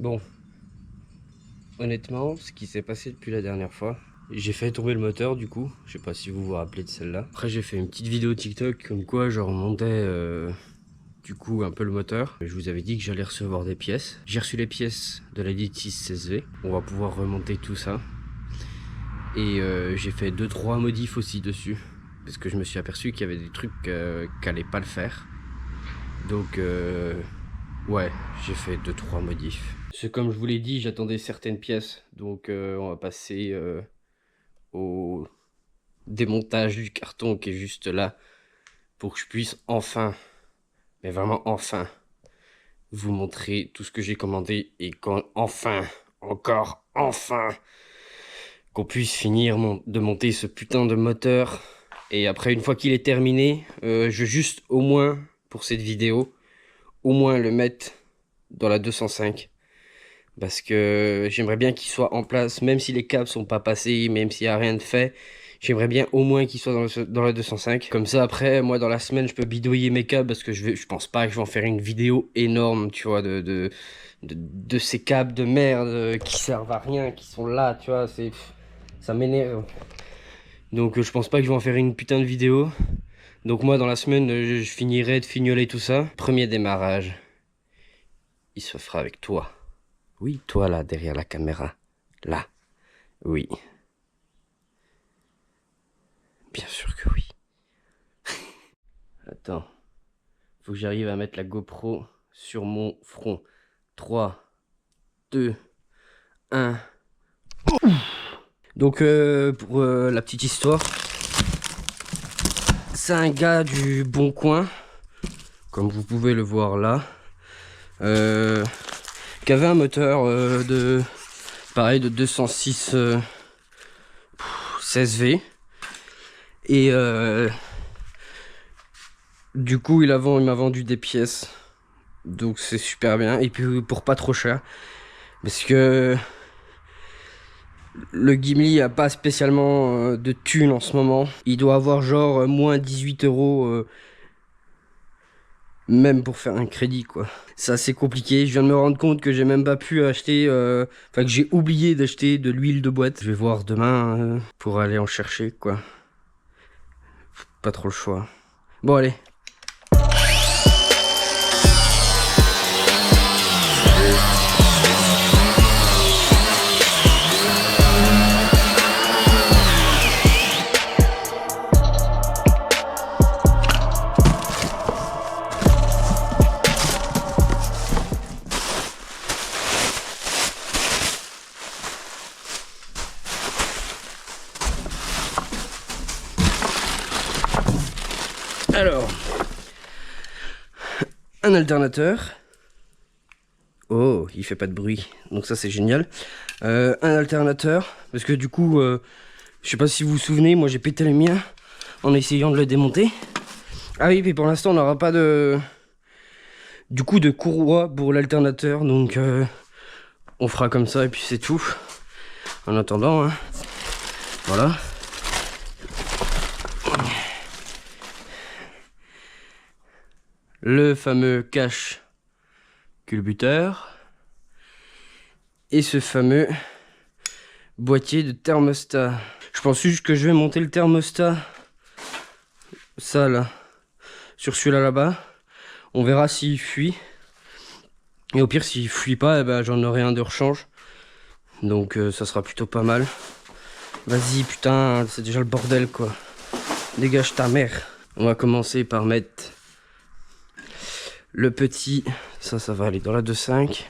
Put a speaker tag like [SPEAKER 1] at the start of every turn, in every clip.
[SPEAKER 1] Bon, honnêtement, ce qui s'est passé depuis la dernière fois, j'ai fait tomber le moteur du coup. Je sais pas si vous vous rappelez de celle-là. Après j'ai fait une petite vidéo TikTok comme quoi je remontais du coup un peu le moteur. Je vous avais dit que j'allais recevoir des pièces. J'ai reçu les pièces de la Litis 16V. On va pouvoir remonter tout ça. Et j'ai fait 2-3 modifs aussi dessus. Parce que je me suis aperçu qu'il y avait des trucs qui allaient pas le faire. Donc ouais, j'ai fait 2-3 modifs. C'est comme je vous l'ai dit, j'attendais certaines pièces. Donc on va passer au démontage du carton qui est juste là. Pour que je puisse enfin, mais vraiment enfin, vous montrer tout ce que j'ai commandé. Et quand enfin, encore enfin, qu'on puisse finir de monter ce putain de moteur. Et après, une fois qu'il est terminé, je veux juste au moins, pour cette vidéo, au moins le mettre dans la 205. Parce que j'aimerais bien qu'il soit en place, même si les câbles sont pas passés, même s'il n'y a rien de fait. J'aimerais bien au moins qu'il soit dans la 205. Comme ça, après, moi, dans la semaine, je peux bidouiller mes câbles. Parce que je pense pas que je vais en faire une vidéo énorme, tu vois, de ces câbles de merde qui servent à rien, qui sont là, tu vois. Ça m'énerve. Donc, je pense pas que je vais en faire une putain de vidéo. Donc, moi, dans la semaine, je finirai de fignoler tout ça. Premier démarrage, il se fera avec toi. Oui, toi là, derrière la caméra. Là. Oui. Bien sûr que oui. Attends. Faut que j'arrive à mettre la GoPro sur mon front. 3, 2, 1. Donc, pour la petite histoire, c'est un gars du Bon Coin, comme vous pouvez le voir là, qui avait un moteur pareil, de 206 16V. Et du coup, il m'a vendu des pièces. Donc c'est super bien. Et puis pour pas trop cher. Parce que le Gimli a pas spécialement de thunes en ce moment. Il doit avoir genre moins 18 €. Même pour faire un crédit quoi. C'est assez compliqué. Je viens de me rendre compte que j'ai même pas pu acheter. Enfin que j'ai oublié d'acheter de l'huile de boîte. Je vais voir demain pour aller en chercher quoi. Pas trop le choix. Bon allez. Alors, un alternateur. Oh, il fait pas de bruit, donc ça c'est génial. Un alternateur, parce que du coup, je sais pas si vous vous souvenez, moi j'ai pété le mien en essayant de le démonter. Ah oui, puis pour l'instant on n'aura pas de courroie pour l'alternateur, donc on fera comme ça et puis c'est tout. En attendant, hein. Voilà. Le fameux cache culbuteur et ce fameux boîtier de thermostat. Je pense juste que je vais monter le thermostat, ça là, sur celui-là là-bas. On verra s'il fuit. Et au pire, s'il fuit pas, eh ben, j'en aurai un de rechange. Donc ça sera plutôt pas mal. Vas-y, putain, c'est déjà le bordel quoi. Dégage ta mère. On va commencer par mettre le petit. Ça va aller dans la 2.5.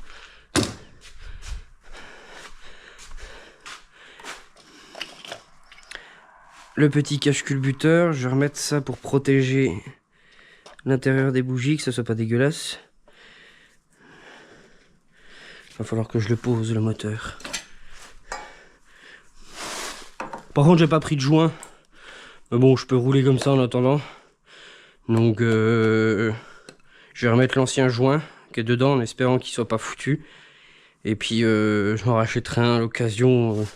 [SPEAKER 1] Le petit cache-culbuteur, je vais remettre ça pour protéger l'intérieur des bougies, que ça soit pas dégueulasse. Va falloir que je le pose le moteur. Par contre j'ai pas pris de joint. Mais bon je peux rouler comme ça en attendant. Donc je vais remettre l'ancien joint qui est dedans en espérant qu'il soit pas foutu. Et puis je m'en rachèterai un à l'occasion.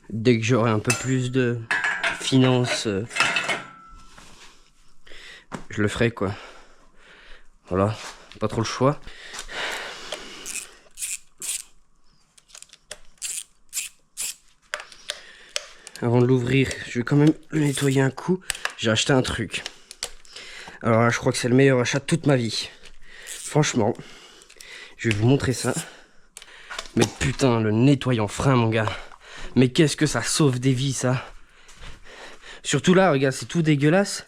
[SPEAKER 1] Dès que j'aurai un peu plus de finances, je le ferai quoi. Voilà. pas trop le choix. Avant de l'ouvrir, je vais quand même le nettoyer un coup. J'ai acheté un truc. Alors là, je crois que c'est le meilleur achat de toute ma vie. Franchement, je vais vous montrer ça. Mais putain, le nettoyant frein, mon gars. Mais qu'est-ce que ça sauve des vies, ça. Surtout là, regarde, c'est tout dégueulasse.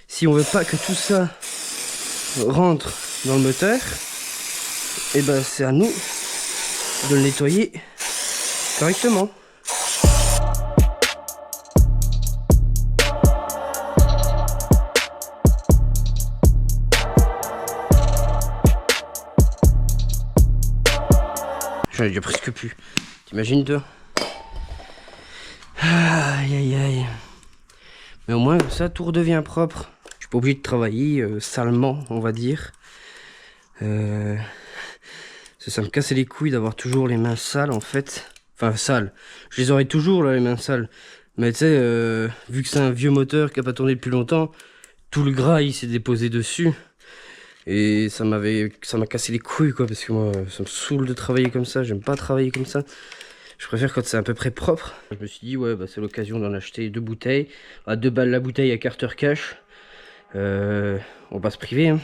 [SPEAKER 1] Si on veut pas que tout ça rentre dans le moteur, et ben c'est à nous de le nettoyer correctement. J'en ai déjà presque plus. T'imagines toi? Aïe aïe aïe. Mais au moins ça tout redevient propre. Je suis pas obligé de travailler salement, on va dire. Ça me cassait les couilles d'avoir toujours les mains sales en fait. Enfin sales. Je les aurais toujours là les mains sales. Mais tu sais, vu que c'est un vieux moteur qui a pas tourné depuis longtemps, tout le gras il s'est déposé dessus. Et ça m'a cassé les couilles quoi, parce que moi ça me saoule de travailler comme ça, j'aime pas travailler comme ça. Je préfère quand c'est à peu près propre. Je me suis dit ouais bah c'est l'occasion d'en acheter 2 bouteilles. À 2 balles la bouteille à Carter Cash. On va se priver hein.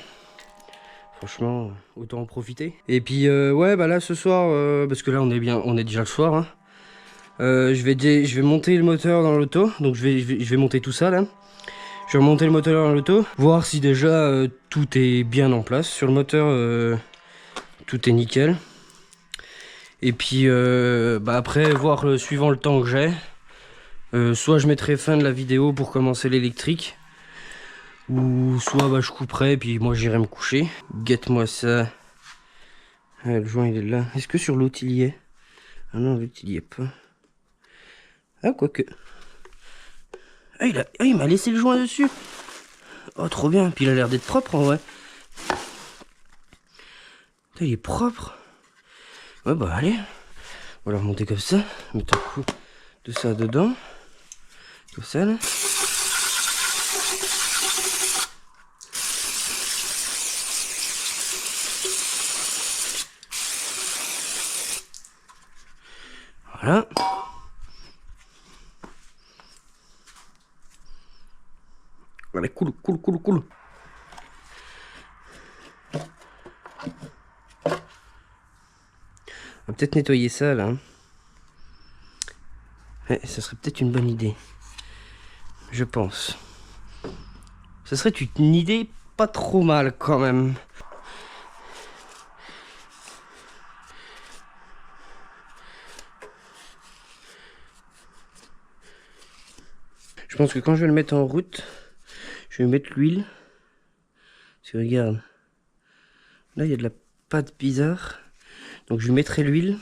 [SPEAKER 1] Franchement, autant en profiter. Et puis ouais bah là ce soir, parce que là on est déjà le soir hein. Je vais monter le moteur dans l'auto. Donc je vais monter tout ça là. Je vais remonter le moteur dans l'auto, voir si déjà tout est bien en place. Sur le moteur, tout est nickel. Et puis bah après, voir suivant le temps que j'ai, soit je mettrai fin de la vidéo pour commencer l'électrique, ou soit bah, je couperai et puis moi j'irai me coucher. Guette-moi ça. Ah, le joint il est là. Est-ce que sur l'autre il y est? Ah non, l'autre il y est pas. Ah, quoique. Ah, il m'a laissé le joint dessus. Oh, trop bien. Puis il a l'air d'être propre en vrai. Il est propre. Ouais, bah allez. On va le remonter comme ça. Mettre un coup de ça dedans. Comme ça là. Voilà. Allez, cool. On va peut-être nettoyer ça là. Ouais, ça serait peut-être une bonne idée. Je pense. Ça serait une idée pas trop mal quand même. Je pense que quand je vais le mettre en route, je vais mettre l'huile. Parce que regarde. Là il y a de la pâte bizarre. Donc je lui mettrai l'huile.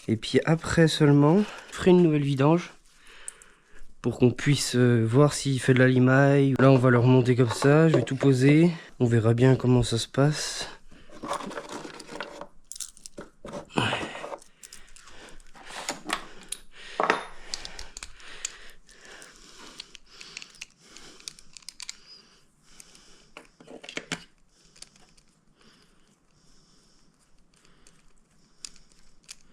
[SPEAKER 1] Et puis après seulement, je ferai une nouvelle vidange. Pour qu'on puisse voir s'il fait de la limaille. Là on va le remonter comme ça, je vais tout poser. On verra bien comment ça se passe.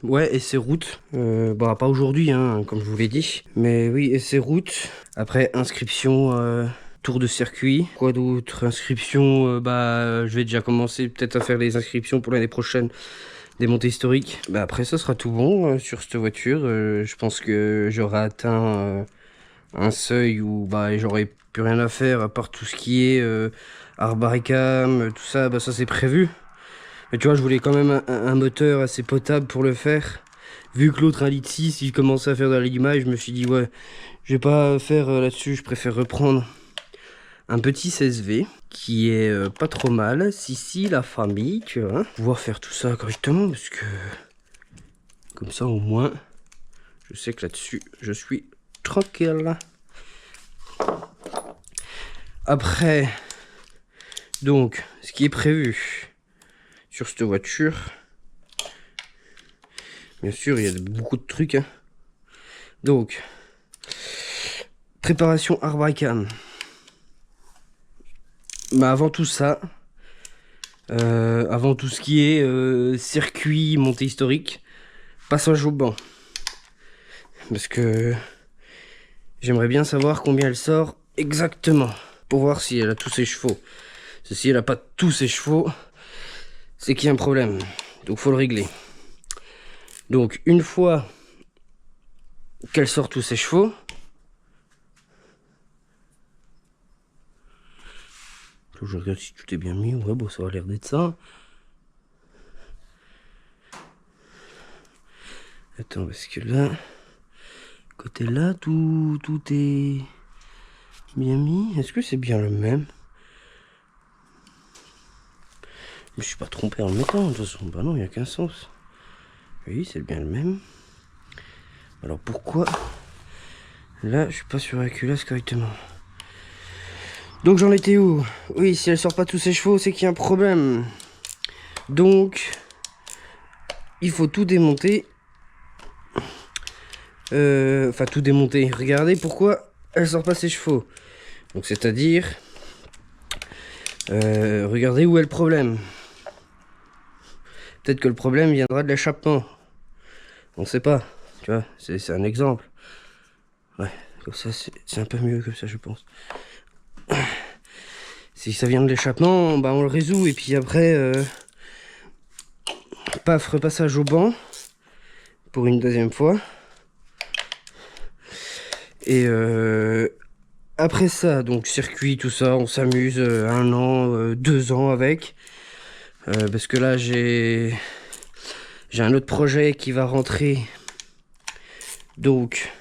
[SPEAKER 1] Ouais, et c'est route. Bon, pas aujourd'hui, hein, comme je vous l'ai dit. Mais oui, et c'est route. Après, inscription, tour de circuit. Quoi d'autre? Inscription, bah, je vais déjà commencer peut-être à faire les inscriptions pour l'année prochaine. Des montées historiques. Bah, après, ça sera tout bon sur cette voiture. Je pense que j'aurai atteint un seuil où bah, j'aurai plus rien à faire à part tout ce qui est arboricam, tout ça, bah, ça c'est prévu. Mais tu vois, je voulais quand même un moteur assez potable pour le faire. Vu que l'autre 1,6 litre, il commençait à faire de la limage, je me suis dit, ouais, je vais pas faire là-dessus, je préfère reprendre un petit CSV qui est pas trop mal. Si, la famille, tu vois. Pouvoir faire tout ça correctement, parce que comme ça, au moins, je sais que là-dessus, je suis tranquille. Après, donc, ce qui est prévu sur cette voiture, bien sûr, il y a beaucoup de trucs. Hein. Donc, préparation arboricam. Bah avant tout ça, avant tout ce qui est circuit, montée historique, passage au banc. Parce que j'aimerais bien savoir combien elle sort exactement, pour voir si elle a tous ses chevaux. Si elle n'a pas tous ses chevaux, c'est qu'il y a un problème. Donc faut le régler. Donc une fois qu'elle sort tous ses chevaux, je regarde si tout est bien mis. Ouais, bon, ça a l'air d'être ça. Attends, parce que là, côté là, tout est bien mis. Est-ce que c'est bien le même? Je me suis pas trompé en le mettant, de toute façon. Bah non, il n'y a qu'un sens. Oui, c'est bien le même. Alors pourquoi là, je suis pas sur la culasse correctement? Donc j'en étais où? Oui, si elle sort pas tous ses chevaux, c'est qu'il y a un problème. Donc, il faut tout démonter. Enfin, tout démonter. Regardez pourquoi elle sort pas ses chevaux. Donc, c'est-à-dire... regardez où est le problème. Peut-être que le problème viendra de l'échappement. On sait pas. Tu vois, c'est un exemple. Ouais, comme ça, c'est un peu mieux comme ça, je pense. Si ça vient de l'échappement, bah on le résout. Et puis après, paf, repassage au banc. Pour une deuxième fois. Et après ça, donc circuit, tout ça, on s'amuse 1 an, 2 ans avec. Parce que là, j'ai un autre projet qui va rentrer. Donc,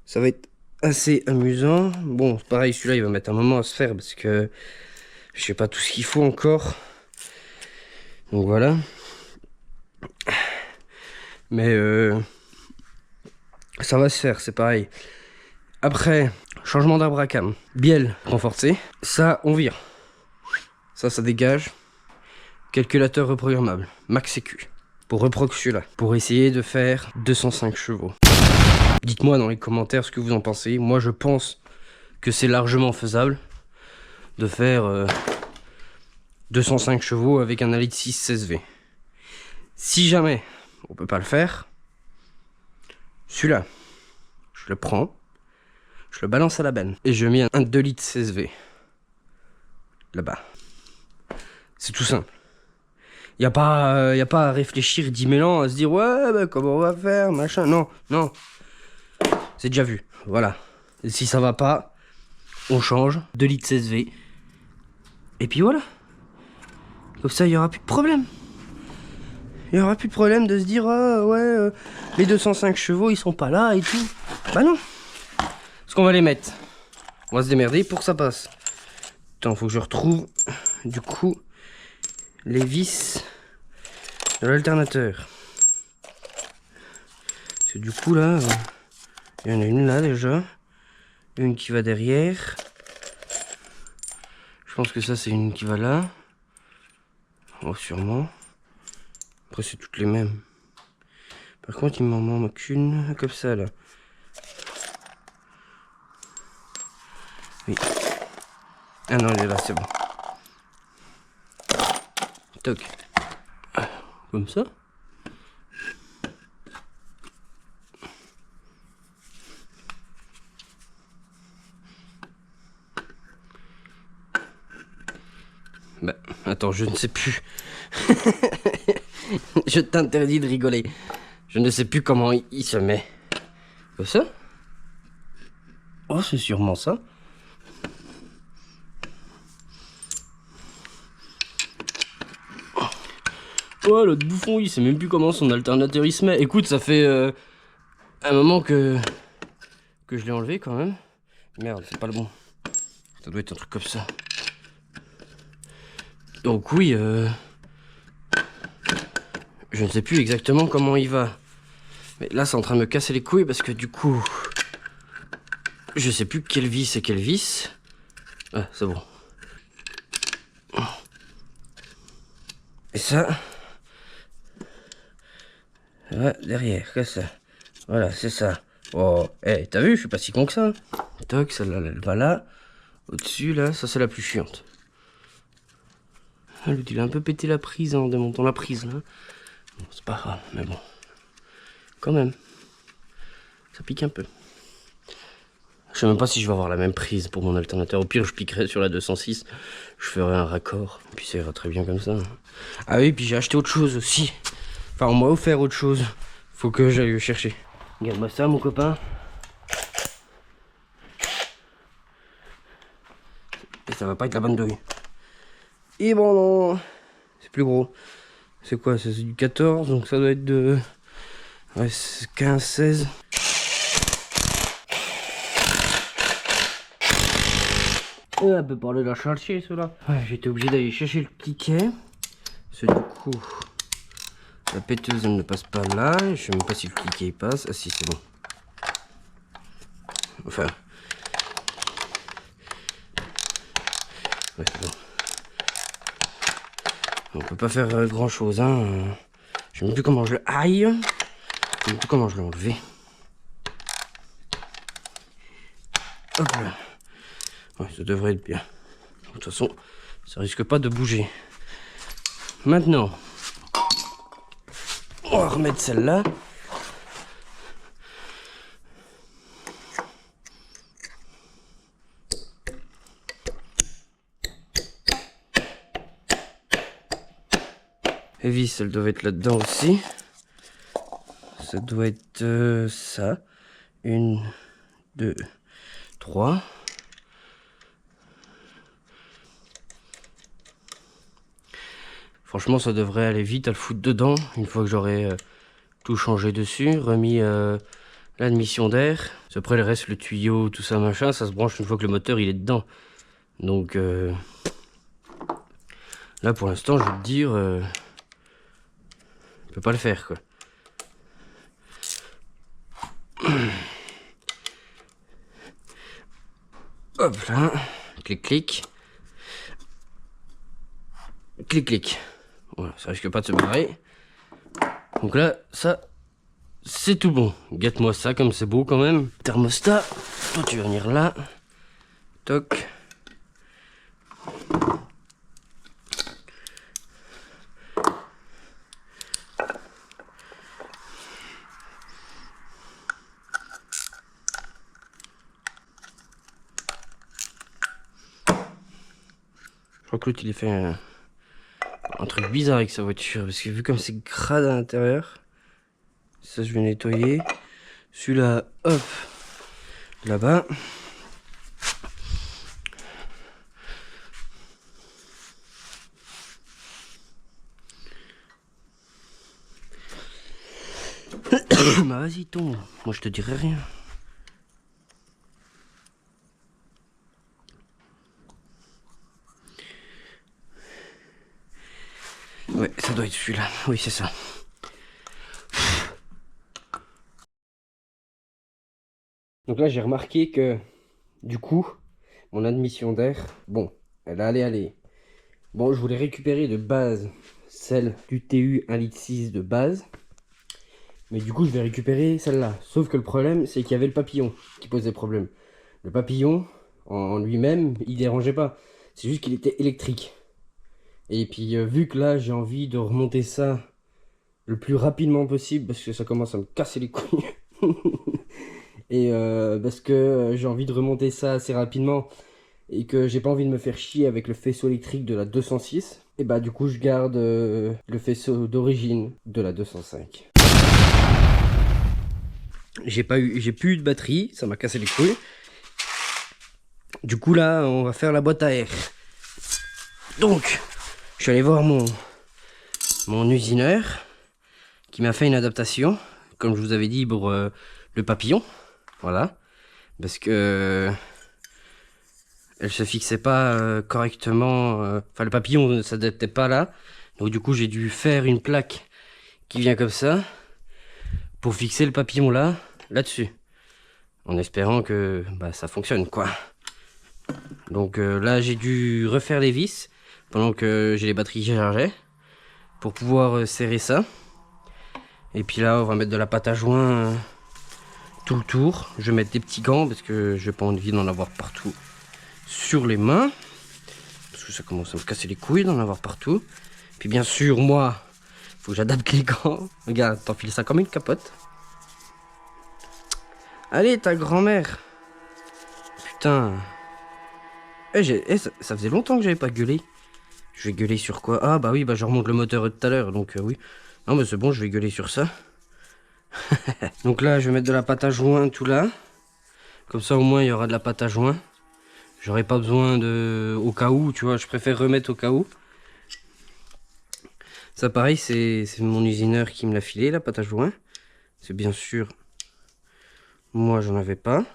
[SPEAKER 1] ça va être assez amusant. Bon, pareil, celui-là, il va mettre un moment à se faire parce que je sais pas tout ce qu'il faut encore. Donc voilà. Mais ça va se faire, c'est pareil. Après, changement d'arbre à cam. Bielle renforcée. Ça, on vire. Ça dégage. Calculateur reprogrammable. Max sécu. Pour reproc celui-là. Pour essayer de faire 205 chevaux. Dites-moi dans les commentaires ce que vous en pensez. Moi, je pense que c'est largement faisable de faire 205 chevaux avec un Alite 6 16V. Si jamais on peut pas le faire, celui-là, je le prends, je le balance à la benne et je mets un 2 litres 16V là-bas. C'est tout simple. Y a pas à réfléchir 10 000 ans, à se dire ouais, bah, comment on va faire, machin. Non, non. C'est déjà vu. Voilà. Et si ça va pas, on change. 2 litres 16V. Et puis voilà. Comme ça, il y aura plus de problème. Il y aura plus de problème de se dire ah ouais, les 205 chevaux, ils sont pas là et tout. Bah non. Parce qu'on va les mettre. On va se démerder pour que ça passe. Attends, faut que je retrouve du coup les vis de l'alternateur. Parce que du coup là, il y en a une là déjà. Une qui va derrière. Je pense que ça c'est une qui va là. Oh sûrement. Après c'est toutes les mêmes. Par contre il m'en manque une comme ça là. Oui. Ah non elle est là, c'est bon. Toc. Comme ça. Bah, attends, je ne sais plus. Je t'interdis de rigoler. Je ne sais plus comment il se met. Comme ça? Oh, c'est sûrement ça. Oh, l'autre bouffon, il sait même plus comment son alternateur il se met. Écoute, ça fait un moment que je l'ai enlevé quand même. Merde, c'est pas le bon. Ça doit être un truc comme ça. Donc oui, je ne sais plus exactement comment il va. Mais là, c'est en train de me casser les couilles parce que du coup, je sais plus quelle vis et quelle vis. Ah, c'est bon. Et ça, là, derrière, comme ça. Voilà, c'est ça. Oh, hey, t'as vu, je suis pas si con que ça. Toc, celle-là, elle va là. Au-dessus, là, ça c'est la plus chiante. L'autre il a un peu pété la prise en démontant la prise là. Bon, c'est pas grave, mais bon. Quand même. Ça pique un peu. Je sais même pas si je vais avoir la même prise pour mon alternateur. Au pire, je piquerai sur la 206. Je ferai un raccord. Puis ça ira très bien comme ça. Ah oui, puis j'ai acheté autre chose aussi. Enfin, on m'a offert autre chose. Faut que j'aille le chercher. Regarde-moi ça, mon copain. Et ça va pas être la bonne douille. Et bon, non. C'est plus gros. C'est quoi? C'est du 14, donc ça doit être de... Ouais, 15, 16. Un peu parler de la chartier, ceux-là. Ouais, j'étais obligé d'aller chercher le ticket. Parce que du coup, la péteuse elle ne passe pas là. Je sais même pas si le ticket il passe. Ah si, c'est bon. Enfin. Ouais, c'est bon. On peut pas faire grand chose, hein. Je sais même plus comment je le... Aïe. Je sais même plus comment je l'ai enlevé. Hop là. Ouais, ça devrait être bien. De toute façon, ça risque pas de bouger. Maintenant, on va remettre celle-là. Les vis, elles doivent être là-dedans aussi. Ça doit être ça. 1, 2, 3. Franchement, ça devrait aller vite à le foutre dedans. Une fois que j'aurai tout changé dessus, remis l'admission d'air. Après, le reste, le tuyau, tout ça, machin, ça se branche une fois que le moteur il est dedans. Donc là, pour l'instant, je vais te dire, je peux pas le faire, quoi. Hop là, clic clic. Clic clic. Voilà, ça risque pas de se barrer. Donc là, ça, c'est tout bon. Gâte-moi ça comme c'est beau quand même. Thermostat, toi tu vas venir là. Toc. Je crois que l'autre il est fait un truc bizarre avec sa voiture. Parce que vu comme c'est crade à l'intérieur. Ça je vais nettoyer. Celui-là, hop, là-bas. Bah vas-y tombe, moi je te dirai rien. Ouais, ça doit être celui-là, oui c'est ça. Donc là j'ai remarqué que du coup, mon admission d'air, bon, elle allait aller. Bon, je voulais récupérer de base celle du TU 1,6 litre de base. Mais du coup, je vais récupérer celle-là. Sauf que le problème, c'est qu'il y avait le papillon qui posait problème. Le papillon, en lui-même, il dérangeait pas. C'est juste qu'il était électrique. Et puis, vu que là, j'ai envie de remonter ça le plus rapidement possible, parce que ça commence à me casser les couilles. Et parce que j'ai envie de remonter ça assez rapidement. Et que j'ai pas envie de me faire chier avec le faisceau électrique de la 206. Et bah du coup, je garde le faisceau d'origine de la 205. J'ai plus eu de batterie, ça m'a cassé les couilles. Du coup là, on va faire la boîte à air. Donc, je suis allé voir mon usineur qui m'a fait une adaptation, comme je vous avais dit pour le papillon. Voilà, parce que elle se fixait pas correctement. Enfin, le papillon ne s'adaptait pas là. Donc du coup, j'ai dû faire une plaque qui vient comme ça pour fixer le papillon là-dessus, en espérant que bah, ça fonctionne quoi. Donc là j'ai dû refaire les vis pendant que j'ai les batteries qui chargeaient pour pouvoir serrer ça. Et puis là on va mettre de la pâte à joint tout le tour. Je vais mettre des petits gants parce que j'ai pas envie d'en avoir partout sur les mains. Parce que que ça commence à me casser les couilles d'en avoir partout. Puis bien sûr, moi, faut que j'adapte les gants. Regarde, t'enfiles ça comme une capote. Allez, ta grand-mère. Putain. Ça faisait longtemps que j'avais pas gueulé. Je vais gueuler sur quoi? Ah bah oui, bah je remonte le moteur tout à l'heure, donc oui. Non mais c'est bon, je vais gueuler sur ça. Donc là, je vais mettre de la pâte à joint tout là. Comme ça au moins il y aura de la pâte à joint. J'aurai pas besoin de... Au cas où, tu vois, je préfère remettre au cas où. Ça pareil, c'est mon usineur qui me l'a filé, la pâte à joint. C'est bien sûr... Moi j'en avais pas.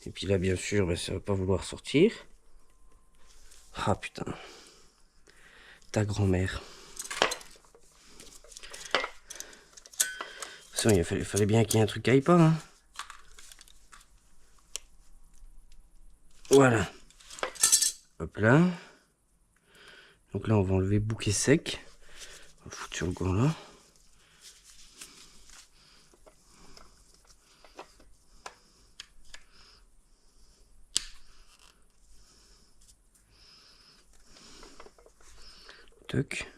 [SPEAKER 1] Et puis là bien sûr, bah, ça va pas vouloir sortir. Ah putain. Ta grand-mère. Il fallait bien qu'il y ait un truc qui aille pas. Hein. Voilà. Hop là. Donc là, on va enlever bouquet sec. On va le foutre sur le gant là. Toc.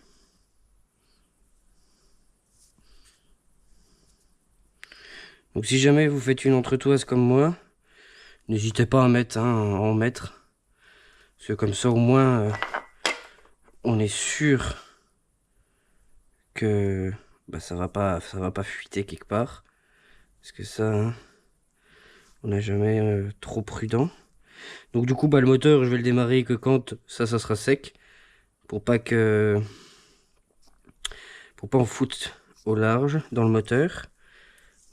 [SPEAKER 1] Donc si jamais vous faites une entretoise comme moi, n'hésitez pas à en mettre. Parce que comme ça au moins on est sûr que bah, ça va pas fuiter quelque part. Parce que ça, hein, on n'est jamais trop prudent. Donc du coup bah, le moteur je vais le démarrer que quand ça sera sec. Pour pas en foutre au large dans le moteur.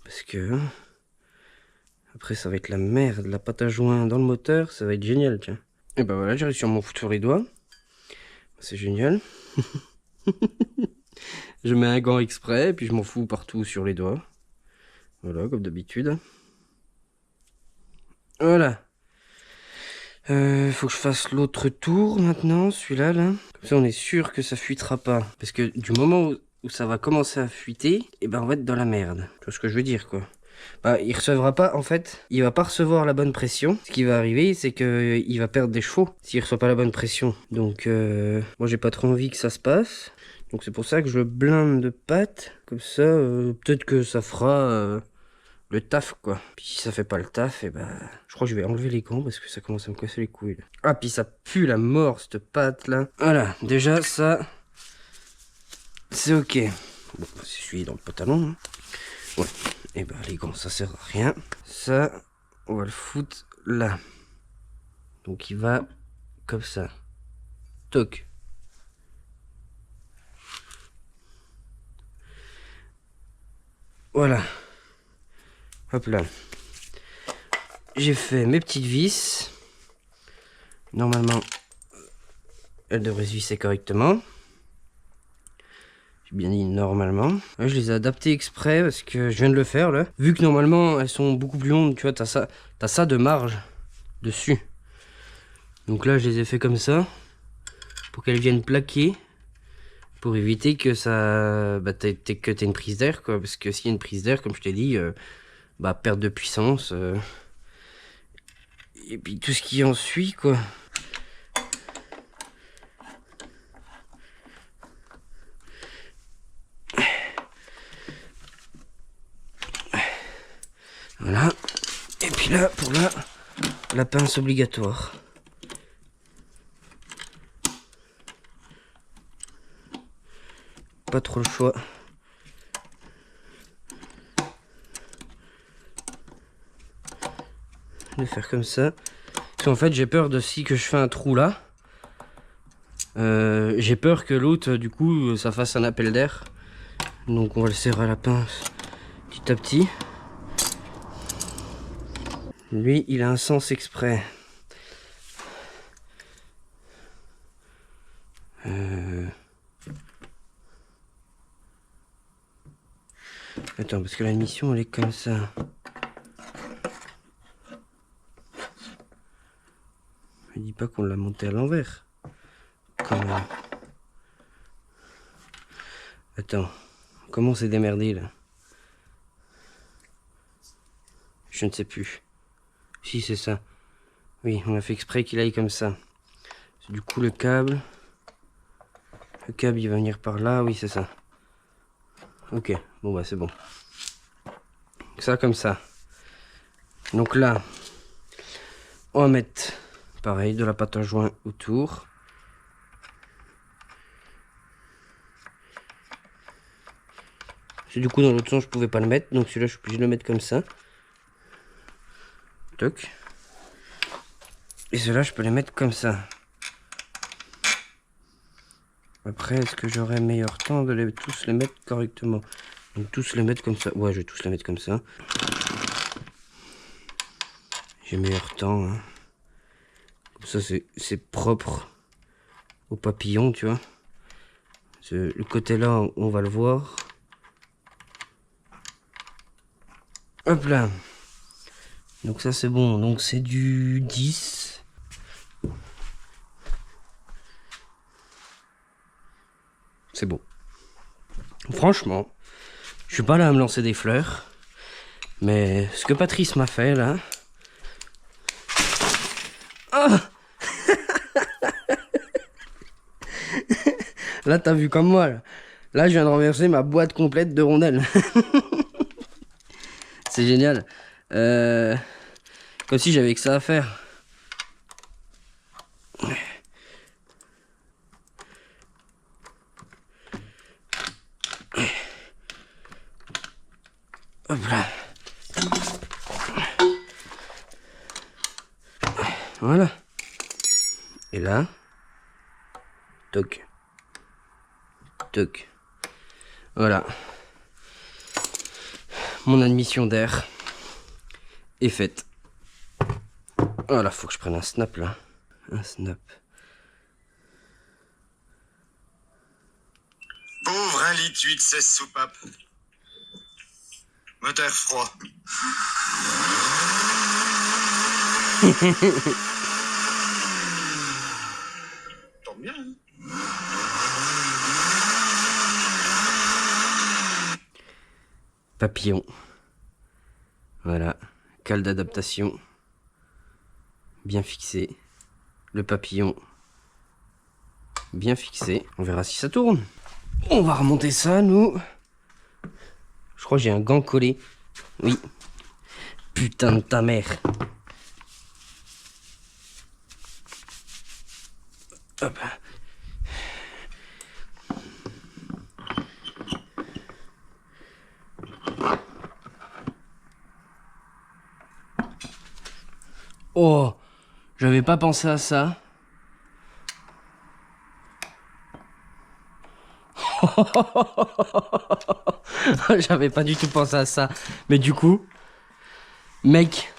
[SPEAKER 1] Parce que après ça va être la merde, la pâte à joint dans le moteur, ça va être génial, tiens. Et bah voilà, j'ai réussi à m'en foutre sur les doigts. C'est génial. Je mets un gant exprès, et puis je m'en fous partout sur les doigts. Voilà, comme d'habitude. Voilà. Faut que je fasse l'autre tour maintenant, celui-là, là. Comme ça, on est sûr que ça fuitera pas. Parce que du moment où ça va commencer à fuiter, et ben on va être dans la merde. Tu vois ce que je veux dire, quoi. Bah, il recevra pas, en fait, il va pas recevoir la bonne pression. Ce qui va arriver, c'est que il va perdre des chevaux s'il reçoit pas la bonne pression. Donc, moi, j'ai pas trop envie que ça se passe. Donc, c'est pour ça que je blinde de pâte. Comme ça, peut-être que ça fera le taf, quoi. Puis si ça fait pas le taf, et ben, je crois que je vais enlever les gants parce que ça commence à me casser les couilles. Là. Ah, puis ça pue la mort, cette pâte, là. Voilà, déjà, ça, c'est ok. Bon, c'est celui dans le pantalon, hein. Ouais. Et bah les gants ça sert à rien. Ça on va le foutre là. Donc il va comme ça. Toc. Voilà. Hop là. J'ai fait mes petites vis. Normalement elles devraient se visser correctement. J'ai bien dit normalement. Ouais, je les ai adaptées exprès parce que je viens de le faire là. Vu que normalement elles sont beaucoup plus longues, tu vois, t'as ça de marge dessus. Donc là je les ai fait comme ça. Pour qu'elles viennent plaquer. Pour éviter que ça. Bah que t'aies une prise d'air quoi. Parce que s'il y a une prise d'air, comme je t'ai dit, bah perte de puissance. Et puis tout ce qui en suit quoi. Voilà. Et puis là, pour là, la pince obligatoire. Pas trop le choix. De faire comme ça. Parce qu'en fait, j'ai peur de si que je fais un trou là. J'ai peur que l'autre, du coup, ça fasse un appel d'air. Donc on va le serrer à la pince petit à petit. Lui, il a un sens exprès. Attends, parce que la mission, elle est comme ça. Je dis pas qu'on l'a monté à l'envers. Quand même. Attends, comment c'est démerdé là? Je ne sais plus. Si, c'est ça. Oui, on a fait exprès qu'il aille comme ça. Du coup, le câble, il va venir par là. Oui, c'est ça. Ok, bon bah c'est bon. Ça comme ça. Donc là, on va mettre pareil de la pâte à joint autour. Du coup, dans l'autre sens, je pouvais pas le mettre, donc celui-là, je suis obligé de le mettre comme ça. Toc. Et ceux-là, je peux les mettre comme ça. Après, est-ce que j'aurai meilleur temps de tous les mettre correctement? Donc tous les mettre comme ça. Ouais, je vais tous les mettre comme ça. J'ai meilleur temps. Hein. Comme ça, c'est propre au papillon, tu vois. Le côté là, on va le voir. Hop là. Donc ça, c'est bon. Donc c'est du 10. C'est bon. Franchement, je suis pas là à me lancer des fleurs. Mais ce que Patrice m'a fait là... Oh là, t'as vu comme moi. Là, je viens de renverser ma boîte complète de rondelles. C'est génial. Comme si j'avais que ça à faire. Hop là. Voilà. Et là. Toc. Toc. Voilà. Mon admission d'air est faite. Voilà, faut que je prenne un snap là. Un snap.
[SPEAKER 2] Ouvre 1 litre 8-16 soupapes. Moteur froid. Tombe bien. Hein?
[SPEAKER 1] Papillon. Voilà. Cale d'adaptation. Bien fixé. Le papillon. Bien fixé. On verra si ça tourne. On va remonter ça, nous. Je crois que j'ai un gant collé. Oui. Putain de ta mère. Hop. Oh, j'avais pas pensé à ça. J'avais pas du tout pensé à ça. Mais du coup, mec,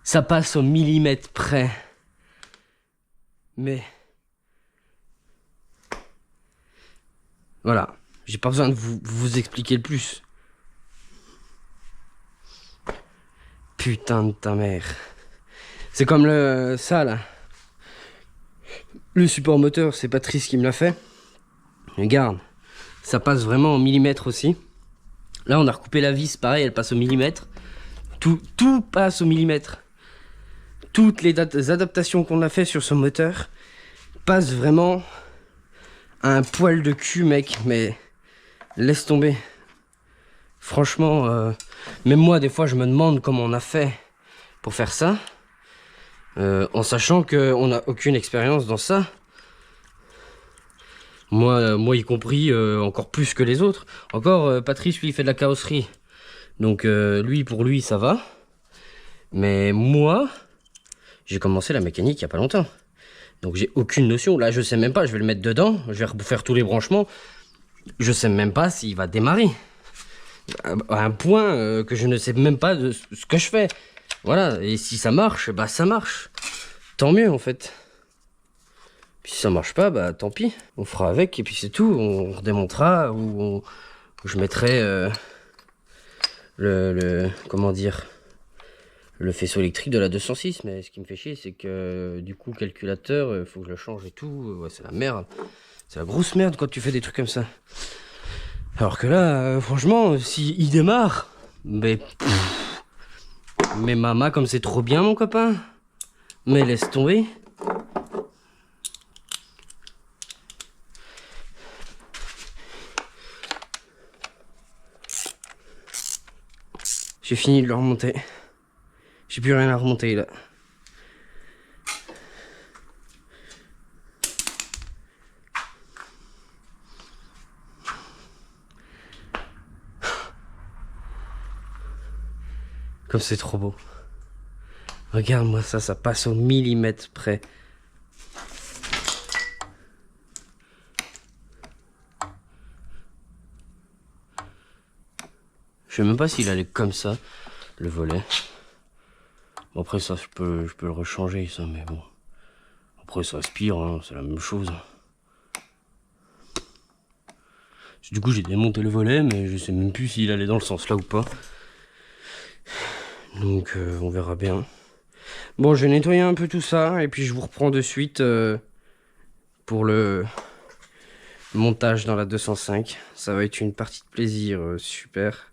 [SPEAKER 1] ça passe au millimètre près. Mais voilà, j'ai pas besoin de vous expliquer le plus. Putain de ta mère. C'est comme ça là. Le support moteur, c'est Patrice qui me l'a fait. Regarde, ça passe vraiment au millimètre aussi. Là, on a recoupé la vis, pareil, elle passe au millimètre. Tout passe au millimètre. Toutes les adaptations qu'on a fait sur ce moteur passent vraiment à un poil de cul, mec. Mais laisse tomber. Franchement, même moi, des fois, je me demande comment on a fait pour faire ça. En sachant qu'on n'a aucune expérience dans ça. Moi y compris, encore plus que les autres. Encore, Patrice, lui, il fait de la carrosserie. Donc, pour lui, ça va. Mais moi, j'ai commencé la mécanique il n'y a pas longtemps. Donc, j'ai aucune notion. Là, je sais même pas, je vais le mettre dedans. Je vais refaire tous les branchements. Je sais même pas s'il va démarrer. À un point que je ne sais même pas de ce que je fais. Voilà, et si ça marche, bah ça marche. Tant mieux, en fait. Puis si ça marche pas, bah tant pis. On fera avec et puis c'est tout. On redémontera ou je mettrai comment dire, le faisceau électrique de la 206. Mais ce qui me fait chier, c'est que du coup, le calculateur, faut que je le change et tout. Ouais, c'est la merde. C'est la grosse merde quand tu fais des trucs comme ça. Alors que là, franchement, si il démarre, mais maman, comme c'est trop bien, mon copain. Mais laisse tomber. J'ai fini de le remonter. J'ai plus rien à remonter là. Comme c'est trop beau. Regarde-moi ça, ça passe au millimètre près. Je sais même pas s'il allait comme ça, le volet. Bon, après ça, je peux le rechanger, ça, mais bon. Après ça aspire, hein, c'est la même chose. Du coup, j'ai démonté le volet, mais je sais même plus s'il allait dans le sens là ou pas. Donc, on verra bien. Bon, je vais nettoyer un peu tout ça, et puis je vous reprends de suite pour le montage dans la 205. Ça va être une partie de plaisir super.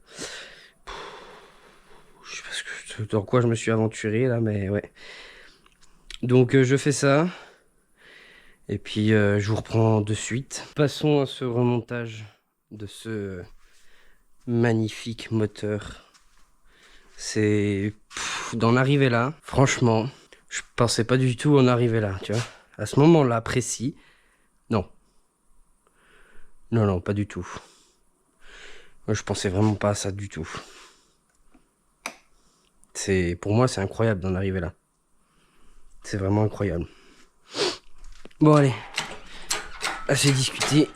[SPEAKER 1] Je sais pas dans quoi je me suis aventuré là, mais ouais. Donc je fais ça. Et puis je vous reprends de suite. Passons à ce remontage de ce magnifique moteur. C'est d'en arriver là. Franchement, je pensais pas du tout en arriver là, tu vois. À ce moment-là précis. Non. Non, pas du tout. Moi, je pensais vraiment pas à ça du tout. Pour moi, c'est incroyable d'en arriver là. C'est vraiment incroyable. Bon, allez. Assez discuté.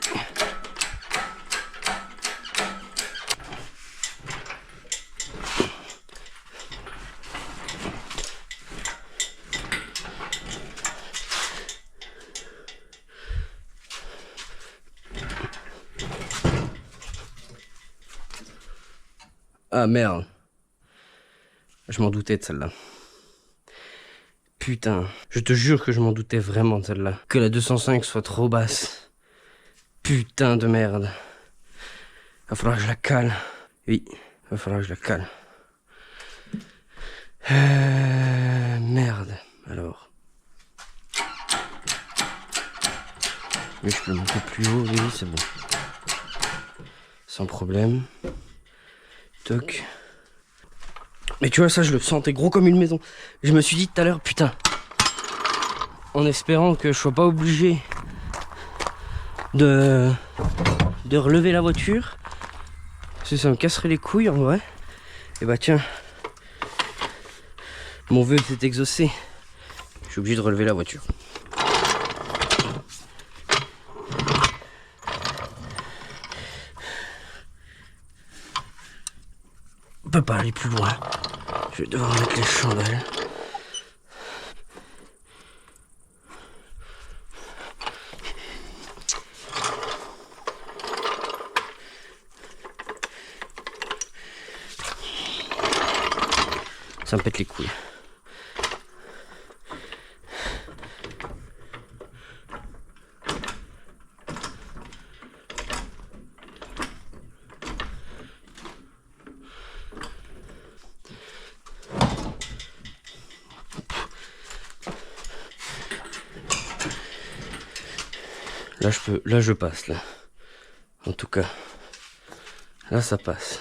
[SPEAKER 1] Ah merde. Je m'en doutais de celle-là. Putain, je te jure que je m'en doutais vraiment de celle-là. Que la 205 soit trop basse. Putain de merde. Va falloir que je la cale. Oui, va falloir que je la cale. Merde. Alors. Mais je peux monter plus haut, oui, c'est bon. Sans problème. Toc. Mais tu vois, ça, je le sentais gros comme une maison. Je me suis dit tout à l'heure, putain. En espérant que je sois pas obligé de relever la voiture. Parce que ça me casserait les couilles, en vrai. Et bah tiens. Mon vœu s'est exaucé. Je suis obligé de relever la voiture. On peut pas aller plus loin. Je vais devoir mettre les chandelles. Ça me pète les couilles. Là je passe là. En tout cas. Là ça passe.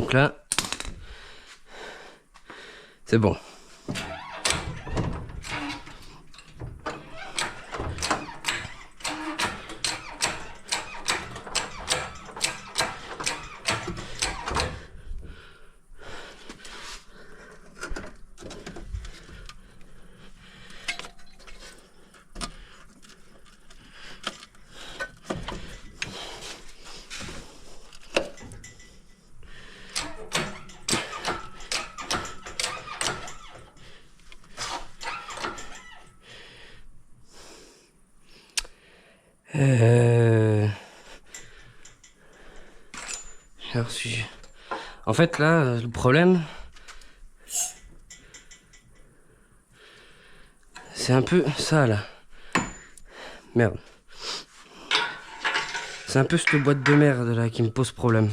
[SPEAKER 1] Donc là, c'est bon. Alors, en fait, là, le problème, c'est un peu ça, là. Merde. C'est un peu cette boîte de merde, là, qui me pose problème.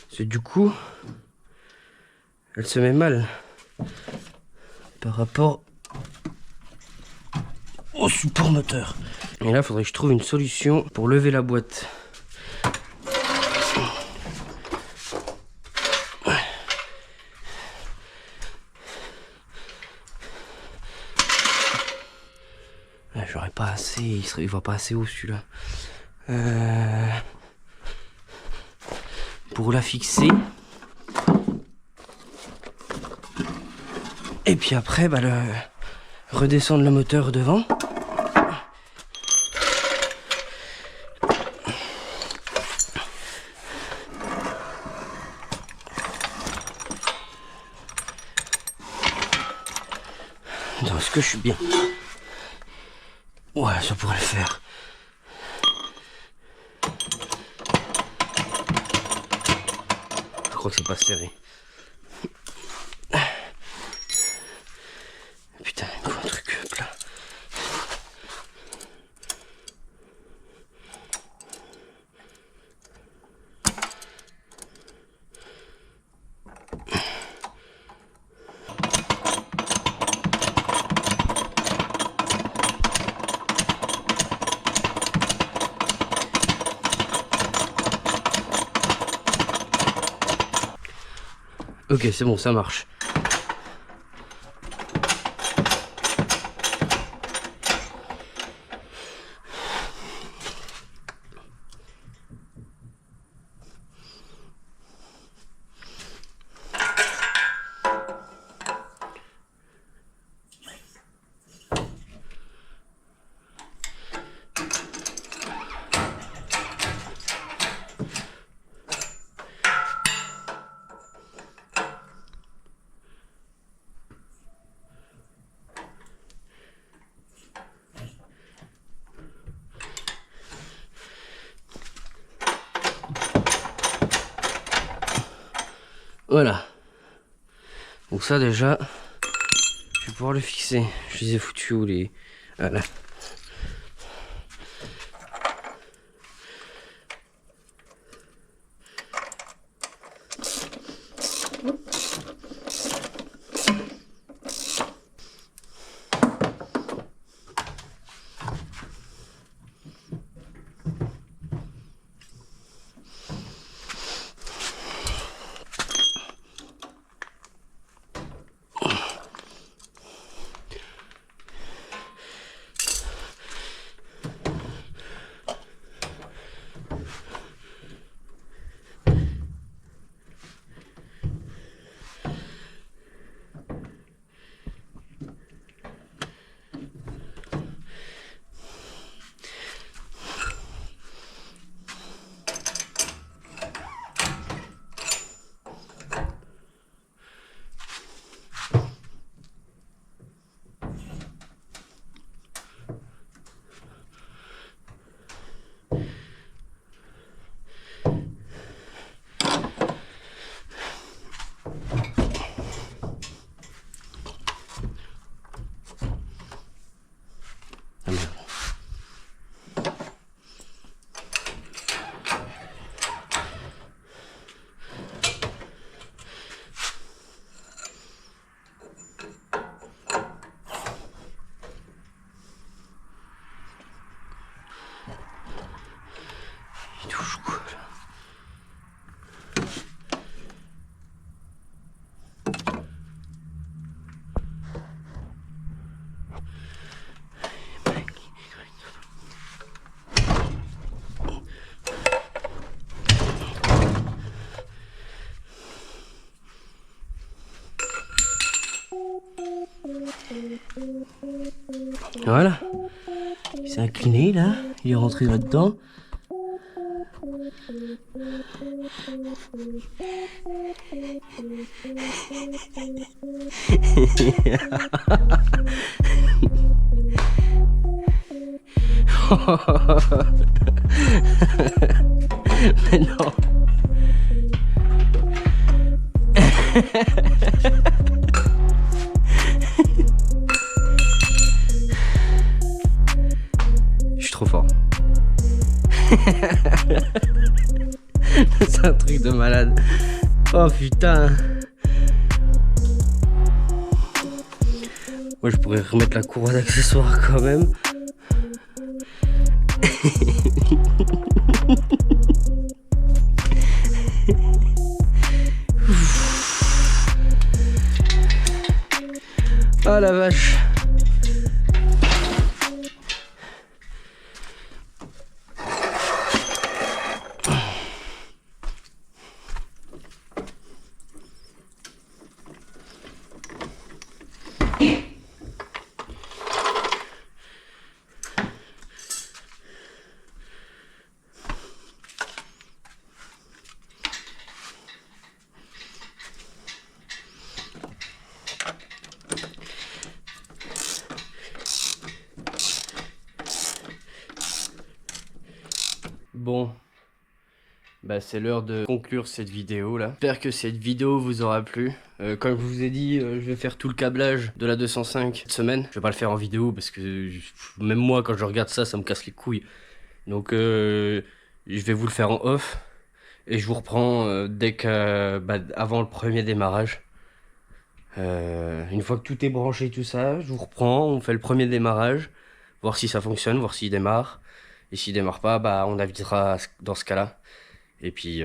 [SPEAKER 1] C'est du coup, elle se met mal par rapport au support moteur. Et là, il faudrait que je trouve une solution pour lever la boîte. J'aurais pas assez, il va pas assez haut celui-là. Pour la fixer. Et puis après, bah, redescendre le moteur devant. Attends, est-ce que je suis bien? Ouais, ça pourrait le faire. Je crois que c'est pas serré. Putain, il me faut un truc plat. Ok, c'est bon, ça marche. Voilà. Donc ça déjà, je vais pouvoir le fixer. Je les ai foutus où les... Voilà. Voilà. Il s'est incliné là, il est rentré là-dedans. Mais non. Je suis trop fort. C'est un truc de malade. Oh putain. Moi je pourrais remettre la courroie d'accessoires quand même. Oh la vache. Bon, bah c'est l'heure de conclure cette vidéo là. J'espère que cette vidéo vous aura plu. Comme je vous ai dit, je vais faire tout le câblage de la 205 cette semaine. Je vais pas le faire en vidéo parce que même moi quand je regarde ça, ça me casse les couilles. Donc je vais vous le faire en off. Et je vous reprends dès que, avant le premier démarrage. Une fois que tout est branché, tout ça, je vous reprends, on fait le premier démarrage. Voir si ça fonctionne, voir s'il démarre. Et s'il démarre pas, on avisera dans ce cas-là. Et puis,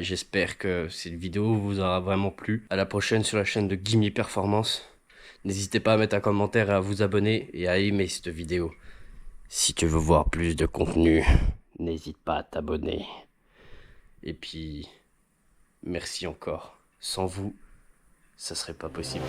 [SPEAKER 1] j'espère que cette vidéo vous aura vraiment plu. À la prochaine sur la chaîne de Gimme Performance. N'hésitez pas à mettre un commentaire et à vous abonner et à aimer cette vidéo. Si tu veux voir plus de contenu, n'hésite pas à t'abonner. Et puis, merci encore. Sans vous, ça serait pas possible.